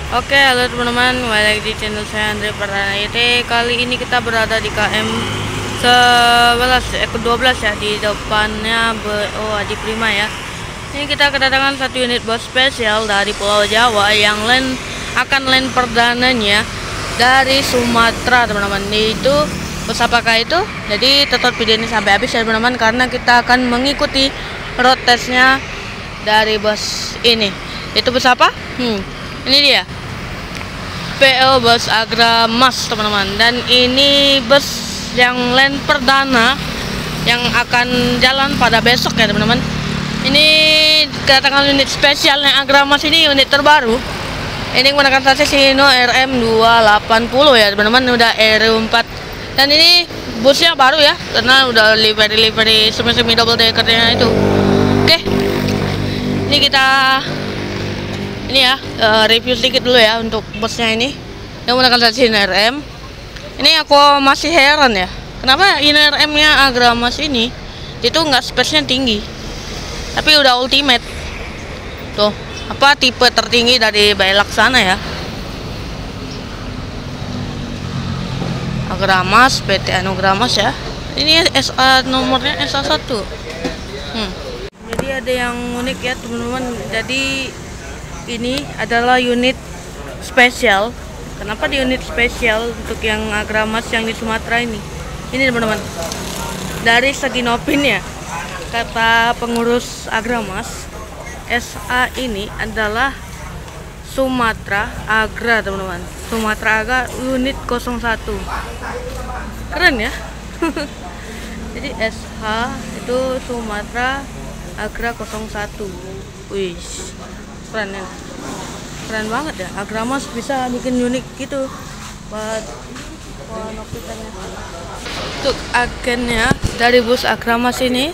Oke, halo teman-teman, kembali lagi di channel saya Andre Perdana IT. Kali ini kita berada di KM 12 ya, di depannya Adi Prima ya. Ini kita kedatangan satu unit bus spesial dari Pulau Jawa yang akan land perdananya dari Sumatera, teman-teman. Itu bus apakah itu? Jadi tetap video ini sampai habis ya teman-teman, karena kita akan mengikuti road testnya dari bus ini. Itu bus apa? Ini dia PO Bus Agramas, teman-teman. Dan ini bus yang land perdana yang akan jalan pada besok ya teman-teman. Ini kedatangan unit spesial yang Agramas, ini unit terbaru. Ini menggunakan sasis Hino RM280 ya teman-teman, udah R4. Dan ini busnya baru ya, karena udah livery semi double deckernya itu. Oke, ini kita review sedikit dulu ya untuk busnya ini yang menggunakan sasis RM. Ini aku masih heran ya, kenapa RM nya Agramas ini itu nggak space-nya tinggi, tapi udah ultimate tuh, apa tipe tertinggi dari Laksana ya. Agramas, PT Anugramas ya. Ini SA, nomornya SA1. Jadi ada yang unik ya teman-teman. Jadi ini adalah unit spesial. Kenapa di unit spesial untuk yang Agramas yang di Sumatera ini? Ini teman-teman, dari segi nopin ya, kata pengurus Agramas, SA ini adalah Sumatera Agra teman-teman. Sumatera Agra unit 01. Keren ya. Jadi SH itu Sumatera Agra 01. Wih, keren ya, keren banget ya. Agramas bisa bikin unik gitu buat nopisannya. Untuk agennya dari bus Agramas ini,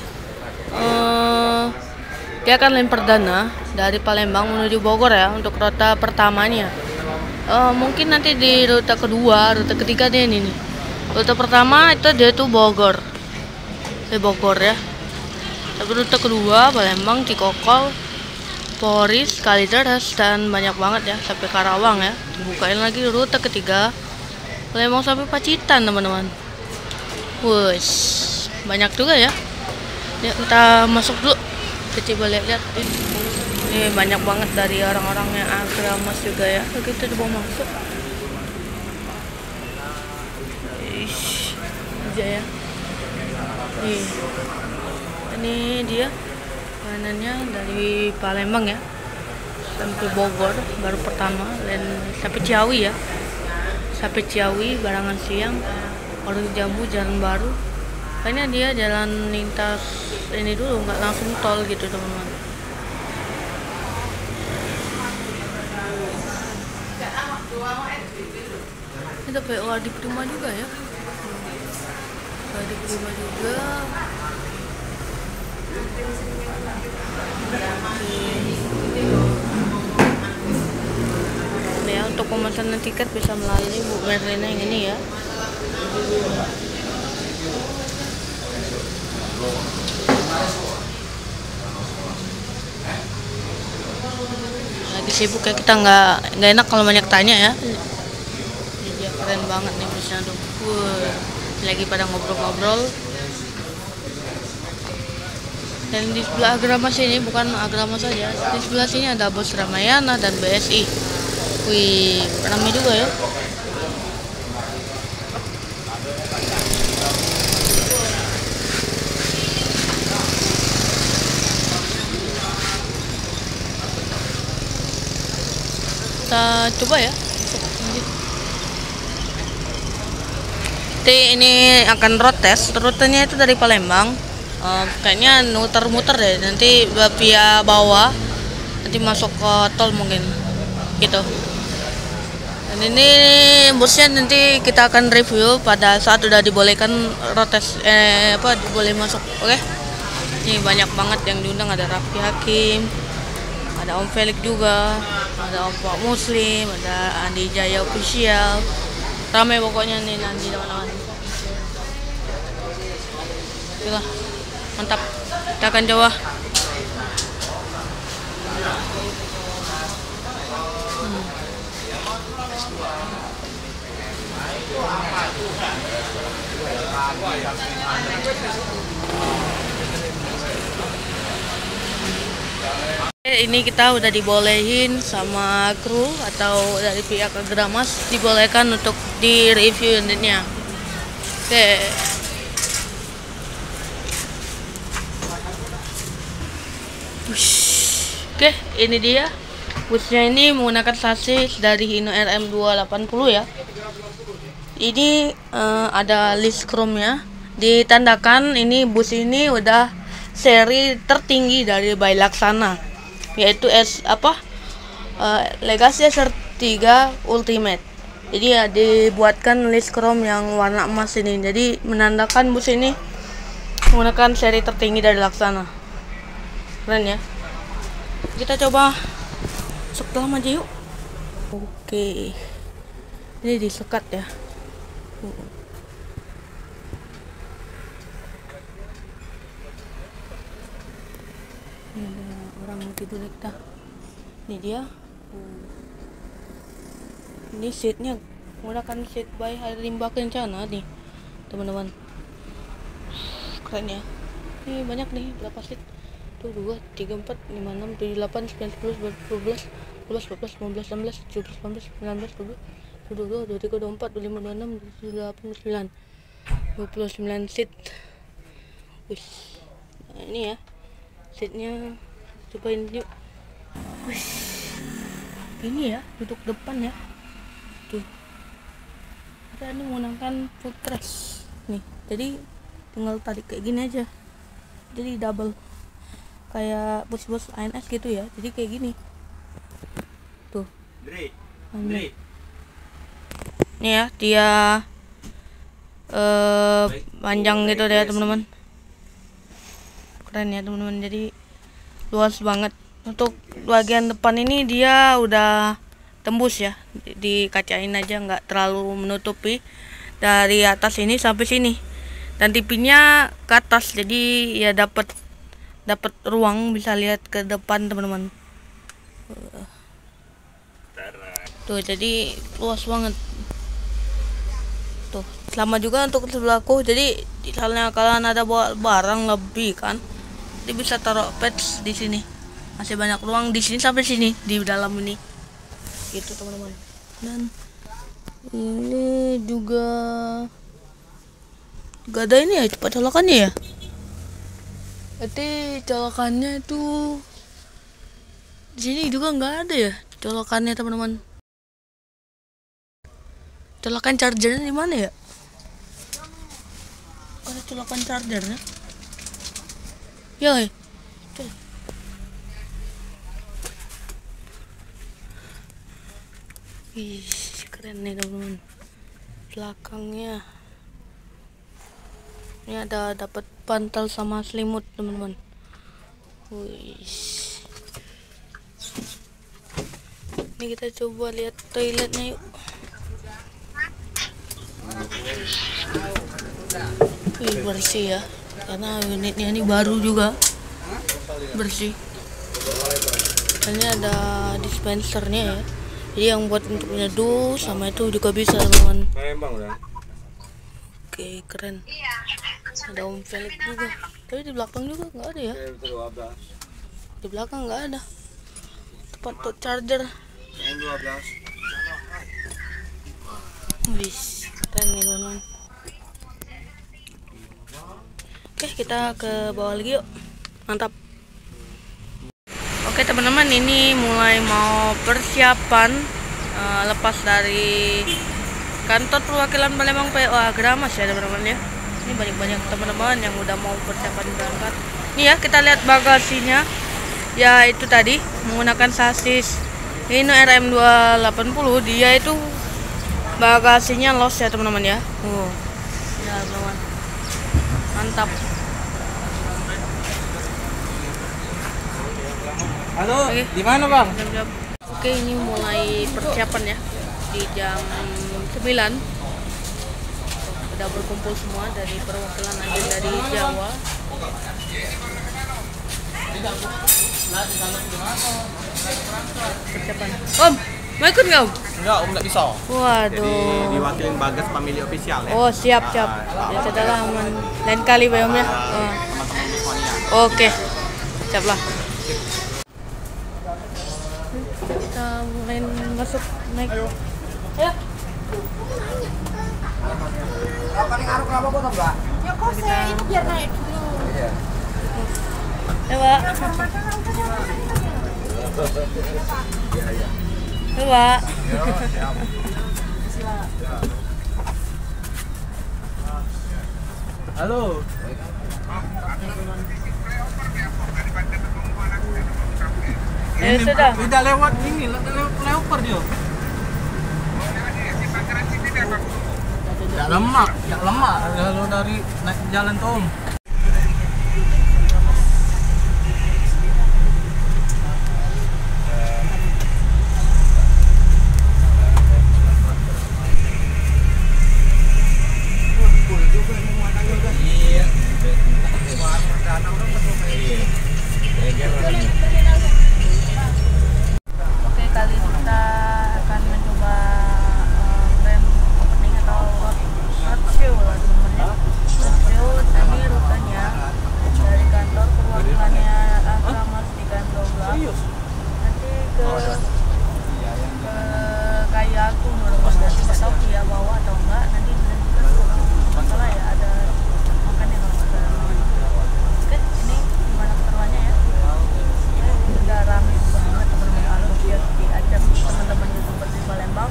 dia akan land perdana dari Palembang menuju Bogor ya untuk rute pertamanya. Mungkin nanti di rute kedua, rute ketiga dia ini nih. Rute pertama itu dia tuh Bogor, ya. Tapi rute kedua Palembang, Cikokol, Poris, Kalideres, dan banyak banget ya sampai Karawang ya. Dibukain lagi rute ketiga Palembang sampai Pacitan teman-teman. Wush, banyak juga ya. Yuk kita masuk dulu, kita coba lihat-lihat. Ini banyak banget dari orang-orang yang Agramas juga ya. Kita coba masuk. Aja ya. Ini dia kanannya dari Palembang ya sampai Bogor baru pertama, dan sampai Ciawi ya, sampai Ciawi, Barangan Siang, Warung Jambu, Jalan Baru. Kayaknya dia jalan lintas ini dulu, nggak langsung tol gitu teman-teman. Ini PO Adi Prima juga ya, Adi Prima juga. Ya, untuk pemesanan tiket bisa melalui Bu Merlina yang ini ya. Lagi sibuk ya, kita nggak enak kalau banyak tanya ya. Dia keren banget nih busnya tuh. Lagi pada ngobrol-ngobrol. Dan di sebelah Agramas ini, bukan Agramas saja, di sebelah sini ada bus Ramayana dan BSI. Wih, ramai juga ya. Kita coba ya. Jadi ini akan road test. Rutenya itu dari Palembang. Kayaknya muter-muter deh, nanti via bawah, nanti masuk ke tol mungkin gitu. Dan ini busnya nanti kita akan review pada saat udah dibolehkan road test, diboleh masuk. Oke. Ini banyak banget yang diundang, ada Raffi Hakim, ada Om Felix juga, ada Om Pak Muslim, ada Andi Jaya Official. Ramai pokoknya nih nanti teman-teman. Itulah, mantap. Kita akan coba. Ini kita udah dibolehin sama kru atau dari pihak Agramas, dibolehkan untuk di-review unitnya. Oke. Oke, ini dia. Busnya ini menggunakan sasis dari Hino RM280 ya. Ini ada list chrome-nya. Ditandakan ini bus ini udah seri tertinggi dari Bay Laksana, yaitu Legacy SR3 Ultimate. Jadi ya dibuatkan list chrome yang warna emas ini. Jadi menandakan bus ini menggunakan seri tertinggi dari Laksana. Keren ya. Kita coba masuk dalam aja yuk. Oke. Ini disekat ya. Ini ada orang tidur kita. Ini dia. Ini seatnya menggunakan seat by Rimba Kencana nih, teman-teman. Keren ya. Ini banyak nih, berapa seat? 2, 3, 4, 5, 6, 7, 8, 9, 10, 11, 12, 13, 14, 15, 16, 17, 18, 19, 20, 22, 23, 24, 25, 26, 27, 29 seat. Wih. Nah, ini ya seatnya, cobain yuk. Wih. Ini ya duduk depan ya. Tuh. Kita ini menggunakan footrest nih. Jadi tinggal tarik kayak gini aja. Jadi double. Kayak bus-bus ANS gitu ya. Jadi kayak gini. Tuh. Ini ya dia panjang gitu deh teman-teman. Keren ya teman-teman. Jadi luas banget. Untuk bagian depan ini dia udah tembus ya. Dikacain aja, nggak terlalu menutupi dari atas ini sampai sini. Dan TV-nya ke atas. Jadi ya dapat ruang, bisa lihat ke depan teman-teman. Tuh, jadi luas banget. Tuh, sama juga untuk sebelahku. Jadi misalnya kalian ada bawa barang lebih kan, jadi bisa taruh pets di sini. Masih banyak ruang di sini sampai sini di dalam ini. Gitu teman-teman. Dan ini juga gak ada ini ya, cepat colokannya ya. Berarti colokannya itu di sini juga nggak ada ya colokannya teman-teman. Colokan chargernya di mana ya? Ada colokan chargernya? Ya, wih, keren nih teman-teman. Belakangnya ini ada dapat bantal sama selimut teman-teman. Wih. Ini kita coba lihat toiletnya yuk. Wih, bersih ya. Karena unitnya ini baru juga. Bersih. Ini ada dispensernya ya. Jadi yang buat untuk nyeduh sama itu juga bisa teman-teman. Oke, keren. Ada Om Felix juga. Tapi di belakang juga nggak ada ya. Di belakang nggak ada tempat untuk charger. Wis, keren nih teman-teman. Oke, kita ke bawah lagi yuk. Mantap. Oke teman-teman, ini mulai mau persiapan lepas dari kantor perwakilan Palembang PO Agramas ya teman-teman ya. Ini banyak teman-teman yang udah mau persiapan berangkat. Nih ya, kita lihat bagasinya. Ya itu tadi menggunakan sasis Hino RM280. Dia itu bagasinya los ya teman-teman ya. Ya teman-teman, mantap. Halo, di mana bang? Oke, ini mulai persiapan ya di jam 9. Udah berkumpul semua dari perwakilan aja dari Jawa. Persiapan. Om, mau ikut nggak Om? Enggak, Om nggak bisa. Waduh. Jadi diwakilin Bagas family official ya. Oh, siap. Ya sudahlah, aman. Lain kali Pak Om ya. Oh. Teman-teman Busmania. Oke. Siap lah. Kita mulai masuk naik. Ayo. Ya. Paling ngaruh kenapa kok Mbak? Ya kok saya ini biar naik dulu. Iya. Ya, Pak. Ya, Pak. Halo. Sudah. Tidak lewat ini, lewat flyover dia. Ya lemak. Kalau dari naik jalan tuh Om. Oke, kali ini kita akan mencoba rem opening atau roadshow lah teman-teman ya. Roadshow ini rutenya dari kantor perwakilannya Alfamart di Gandoblas nanti ke Kayu Agung mudah-mudahan. Nggak tahu dia bawa atau enggak, nanti dilanjutkan kalau masalah ya ada makannya kalau nggak salah. Oke, ini gimana keseruannya ya. Udah rame banget teman-teman, antusias diajak teman-teman YouTuber di Palembang,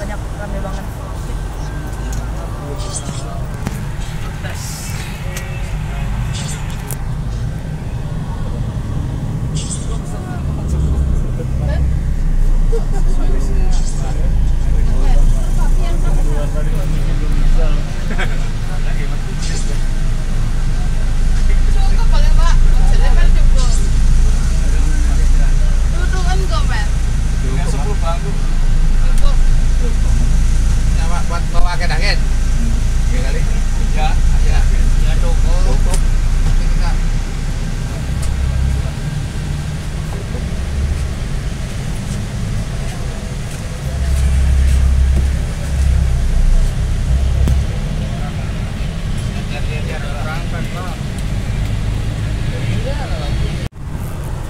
banyak rame banget. Cukup boleh Pak. Maksudnya kan cukup. Duduk enggak, Mas? Yang 10 bangku. Cukup. Ya Pak, buat bawa ke dangin. Iya kali. Ya. Ya cukup. Nanti kita lihat orang kan Pak.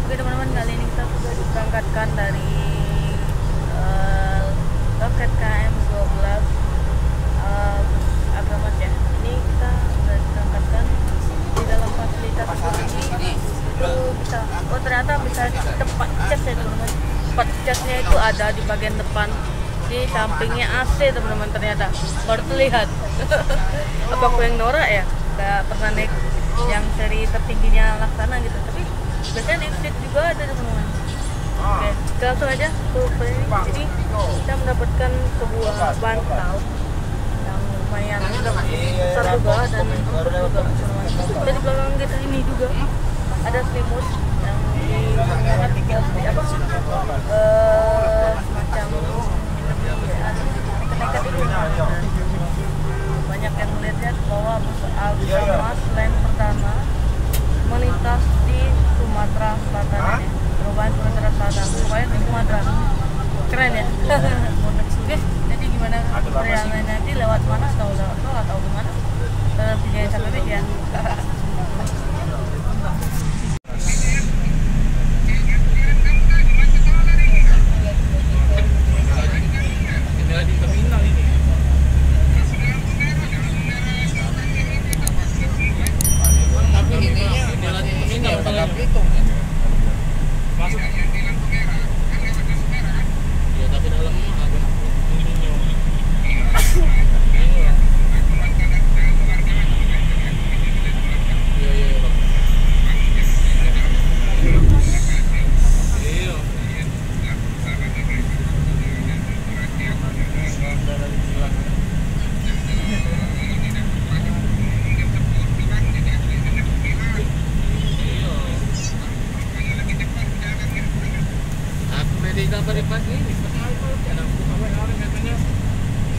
Oke teman-teman, kali ini kita sudah diberangkatkan dari loket KM 12 bus Agramat ya. Ini kita sudah diberangkatkan di dalam fasilitas ini. Itu bisa, oh ternyata bisa tempat cas ya teman-teman. Tempat casnya itu ada di bagian depan, di sampingnya AC teman-teman, ternyata baru terlihat. Apa aku yang norak ya? Gak pernah naik yang seri tertingginya Laksana gitu, tapi biasanya naik street juga ada teman-teman. Oke, kita langsung aja ke ini. Jadi kita mendapatkan sebuah bantal yang lumayan besar juga dan empuk juga teman-teman. Dan di belakang kita ini juga ada selimut yang sangat seperti apa semacam nekat itu. Banyak yang melihat bahwa bus Alfamart line pertama melintas di Sumatera Selatan ini. Perubahan Sumatera Selatan, pokoknya di Sumatera. Keren ya. Oke, jadi gimana perjalanan nanti, lewat mana atau lewat tol atau gimana? Jangan sampai beda ya.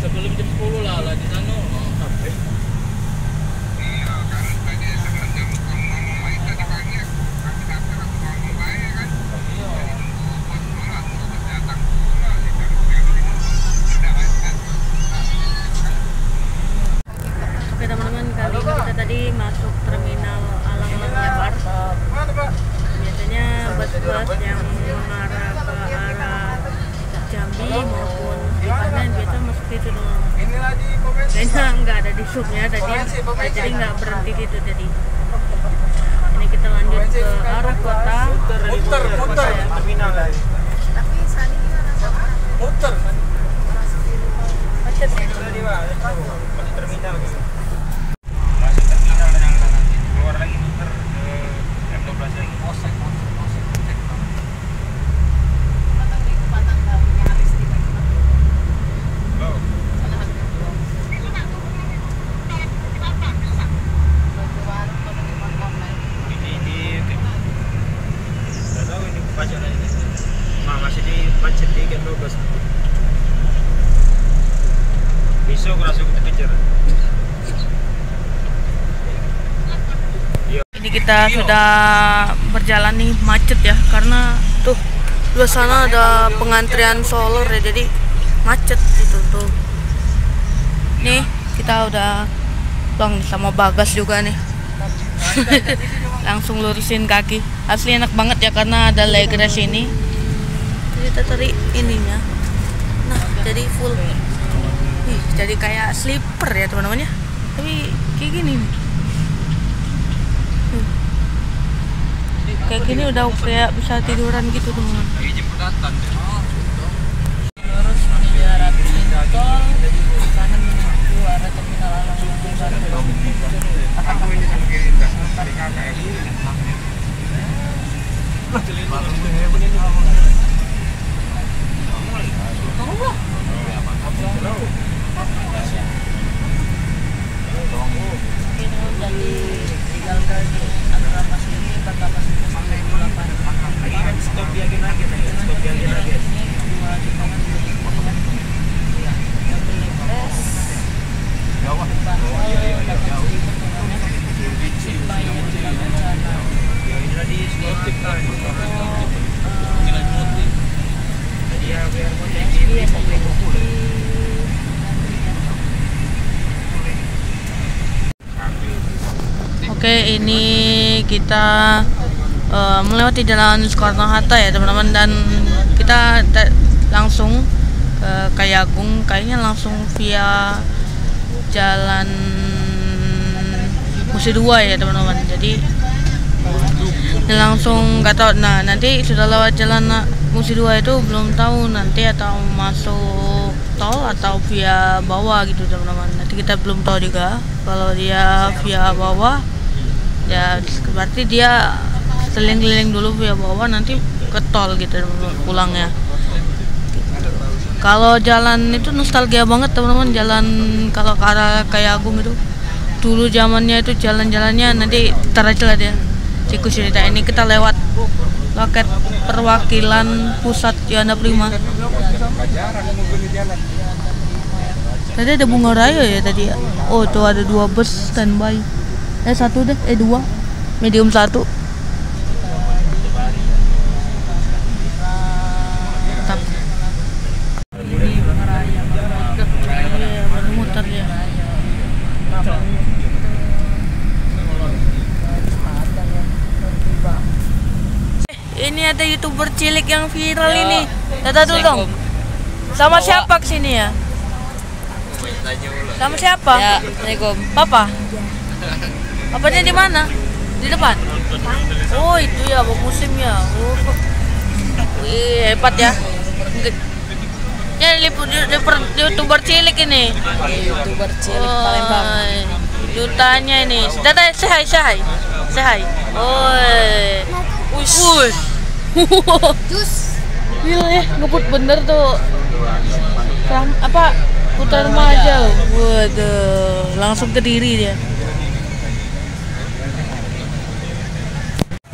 Sebelum jam 10 lah di sana. situ teman-teman. Ini lagi pemain. Kayaknya nggak ada di subnya tadi, jadi nggak berhenti situ tadi. Ini kita lanjut ke arah kota. Muter. Terminal. Tapi Sani gimana sama? Muter. Macet ya. Masih terminal. Masuk terminal yang kanan. Keluar lagi muter ke M12 lagi. Osek. Batang di Batang tahu yang habis di Batang. Oh. Sana habis di Batang. Baju baru Batang di Batang lain. Ini nggak tahu ini pacar ini. Masih di macet di M12. Besok langsung kita kejar. Ini kita sudah berjalan nih, macet ya, karena tuh di sana ada pengantrian solar ya, jadi macet gitu tuh. Nih kita udah pulang sama Bagas juga nih. Langsung lurusin kaki. Asli enak banget ya karena ada legres ini. Jadi kita tarik ininya. Nah, jadi full. Ih, jadi kayak slipper ya teman-teman ya. Tapi kayak gini nih. Kayak gini udah kayak bisa tiduran gitu teman-teman. Lagi jembatan. Terus di arah tol kanan menuju arah terminal Alang. Aku ini sama kiri dari kakak ya. Ini udah ditinggalkan antara masih ini kata masih 28. Stop dia lagi. Ini dua di kanan dua di kiri. Iya. Mobil legres. Oke, ini kita melewati jalan Soekarno-Hatta ya teman-teman, dan kita langsung ke Kayagung, kayaknya langsung via jalan Musi 2 ya teman-teman. Jadi langsung nggak tahu. Nah, nanti sudah lewat jalan Musi 2 itu belum tahu nanti atau masuk tol atau via bawah gitu teman-teman. Nanti kita belum tahu juga. Kalau dia via bawah ya berarti dia keliling-keliling dulu via bawah, nanti ke tol gitu teman-teman pulangnya. Kalau jalan itu nostalgia banget teman-teman, jalan kalau ke arah Kayagung itu dulu zamannya itu jalan-jalannya, nanti ntar aja lah dia Ciku cerita. Ini kita lewat loket perwakilan pusat Yanda Prima. Tadi ada bunga raya ya tadi ya. Oh tuh ada 2 bus standby. 1 deh, 2 medium 1. Muter ya. Ini ada YouTuber cilik yang viral ini. Tata dulu dong. Sama siapa kesini ya? Sama siapa? Ya, Assalamualaikum. Papa? Papanya di mana? Di depan? Oh itu ya, Bang Musim ya. Oh. Wih, hebat ya. Ya YouTuber cilik ini. YouTuber cilik Palembang. Dutanya ini. Data say hi. Oi. Ush. Jus. Gila ya, ngebut bener tuh. Putar remaja. Waduh, langsung ke diri dia.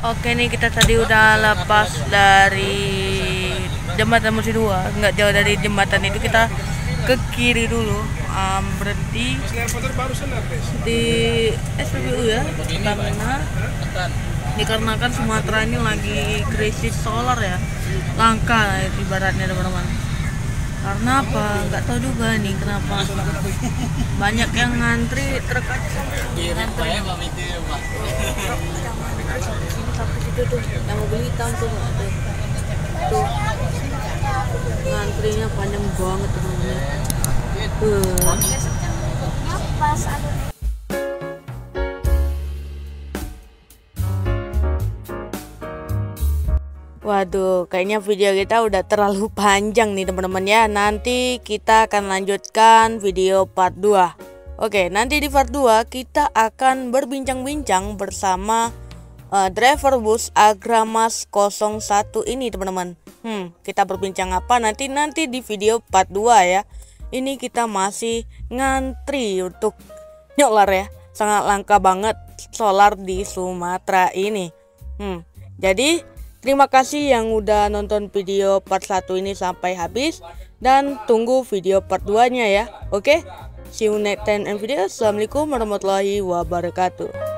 Oke nih, kita tadi udah lepas dari jembatan Musi 2, nggak jauh dari jembatan itu kita ke kiri dulu, berhenti di SPBU ya, Pertamina. Dikarenakan Sumatera ini lagi krisis solar ya, langka ibaratnya teman-teman. Karena apa? Nggak tahu juga nih kenapa banyak yang ngantri terkacau. Ngantri. Sampai situ tuh yang mau beli hitam tuh tuh ngantrinya panjang banget teman-teman. Pas ada Waduh, kayaknya video kita udah terlalu panjang nih teman-teman ya. Nanti kita akan lanjutkan video part 2. Oke, nanti di part 2 kita akan berbincang-bincang bersama driver bus Agramas 01 ini teman-teman. Kita berbincang apa nanti di video part 2 ya. Ini kita masih ngantri untuk solar ya. Sangat langka banget solar di Sumatera ini. Jadi terima kasih yang udah nonton video part 1 ini sampai habis. Dan tunggu video part 2 nya ya. Oke, see you next time and video. Assalamualaikum warahmatullahi wabarakatuh.